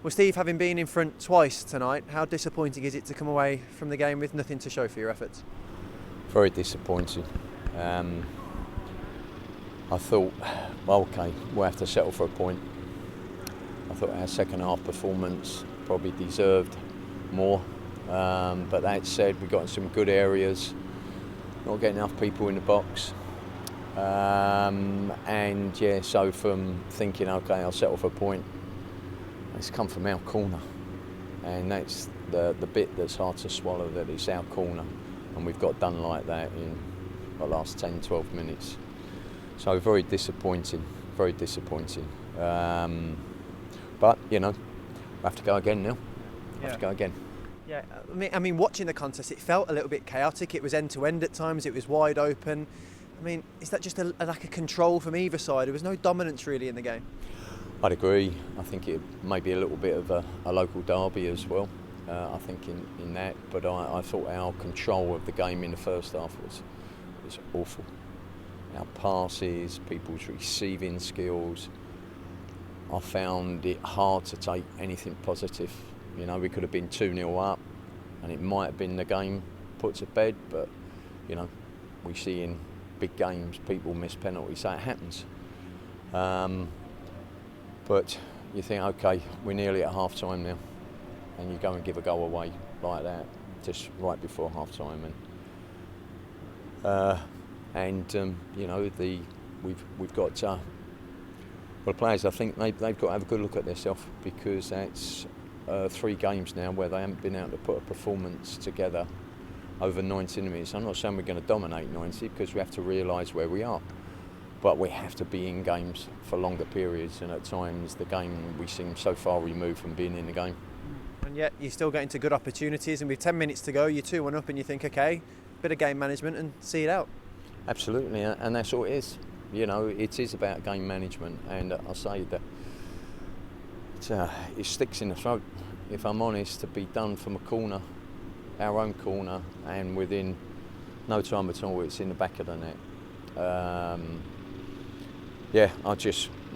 Well, Steve, having been in front twice tonight, how disappointing is it to come away from the game with nothing to show for your efforts? Very disappointing. I thought, well, okay, we'll have to settle for a point. I thought our second half performance probably deserved more. But that said, we got in some good areas, not getting enough people in the box. And yeah, so from thinking, okay, I'll settle for a point, it's come from our corner. And that's the bit that's hard to swallow, that it's our corner. And we've got done like that in the last 10, 12 minutes. So very disappointing, very disappointing. But, you know, we have to go again now. We have to go again. Yeah, I mean, watching the contest, it felt a little bit chaotic. It was end-to-end at times. It was wide open. I mean, is that just a lack of control from either side? There was no dominance really in the game. I'd agree. I think it may be a little bit of a local derby as well. I think in that, but I thought our control of the game in the first half was awful. Our passes, people's receiving skills. I found it hard to take anything positive. You know, we could have been 2-0 up, and it might have been the game put to bed. But you know, we see in big games people miss penalties, so it happens. But you think, okay, we're nearly at half time now, and you go and give a goal away like that just right before half time, and you know, we've got well, the players, I think they've got to have a good look at themselves, because that's 3 games now where they haven't been able to put a performance together over 90 minutes. I'm not saying we're going to dominate 90, because we have to realise where we are. But we have to be in games for longer periods, and at times the game, we seem so far removed from being in the game. And yet you're still getting to good opportunities, and with 10 minutes to go, you're 2-1 up and you think, okay, bit of game management and see it out. Absolutely, and that's all it is. You know, it is about game management, and I say that it sticks in the throat, if I'm honest, to be done from a corner, our own corner, and within no time at all it's in the back of the net. Yeah,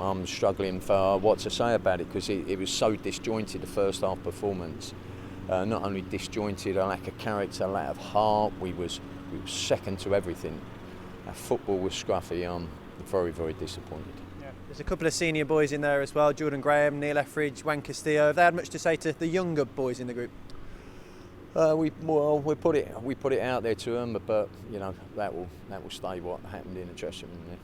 I'm struggling for what to say about it, because it was so disjointed, the first half performance. Not only disjointed, a lack of character, a lack of heart. We was second to everything. Our football was scruffy. I'm very, very disappointed. Yeah. There's a couple of senior boys in there as well, Jordan Graham, Neil Etheridge, Juan Castillo. Have they had much to say to the younger boys in the group? We put it out there to them, but you know, that will stay what happened in the dressing room there.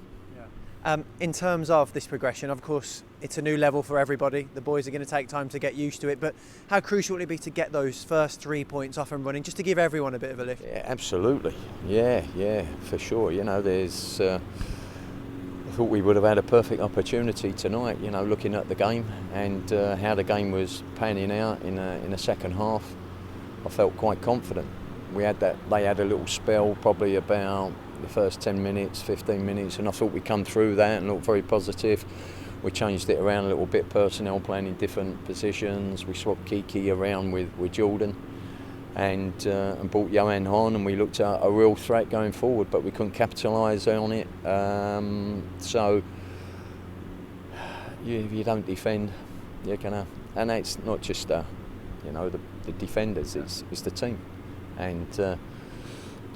In terms of this progression, of course, it's a new level for everybody. The boys are going to take time to get used to it, but how crucial will it be to get those first 3 points off and running, just to give everyone a bit of a lift? Yeah, absolutely. Yeah, for sure. You know, there's. I thought we would have had a perfect opportunity tonight. You know, looking at the game and how the game was panning out in the second half, I felt quite confident. We had that. They had a little spell, probably about the first 10 minutes, 15 minutes, and I thought we come through that and looked very positive. We changed it around a little bit, personnel playing in different positions. We swapped Kiki around with Jordan and brought Johan on, and we looked at a real threat going forward, but we couldn't capitalise on it. So if you don't defend, you're gonna, and it's not just you know, the defenders, it's the team, and the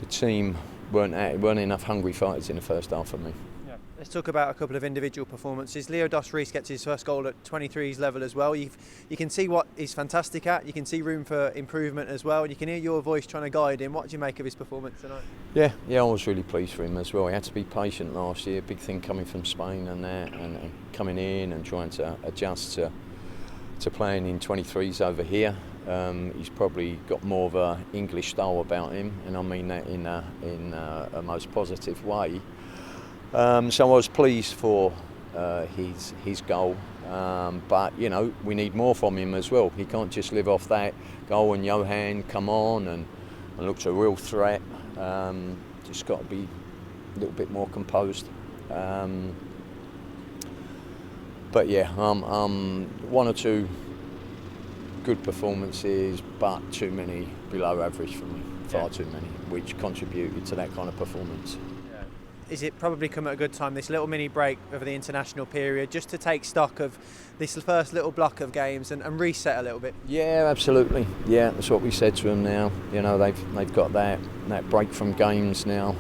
team weren't enough hungry fighters in the first half for me. Yeah. Let's talk about a couple of individual performances. Leo Dos Reis gets his first goal at 23s level as well. You can see what he's fantastic at. You can see room for improvement as well. And you can hear your voice trying to guide him. What do you make of his performance tonight? Yeah, I was really pleased for him as well. He had to be patient last year. Big thing coming from Spain and that, and coming in and trying to adjust to playing in 23s over here. He's probably got more of a English style about him, and I mean that in a most positive way. So I was pleased for his goal, but you know, we need more from him as well. He can't just live off that goal and Johan come on and looks a real threat. Just got to be a little bit more composed. But yeah, 1 or 2 good performances, but too many below average for me, far too many, which contributed to that kind of performance. is it probably come at a good time, this little mini break over the international period, just to take stock of this first little block of games and reset a little bit? Yeah, absolutely. Yeah, that's what we said to them now. You know, they've got that break from games now.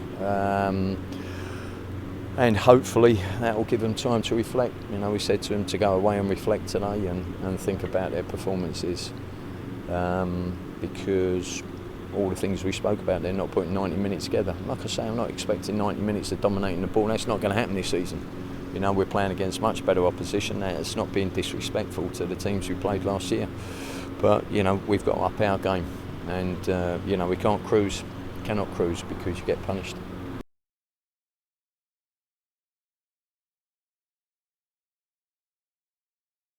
And hopefully that will give them time to reflect. You know, we said to them to go away and reflect today and think about their performances, because all the things we spoke about, they're not putting 90 minutes together. Like I say, I'm not expecting 90 minutes of dominating the ball. That's not going to happen this season. You know, we're playing against much better opposition. That's not being disrespectful to the teams we played last year. But, you know, we've got to up our game. And, you know, we cannot cruise because you get punished.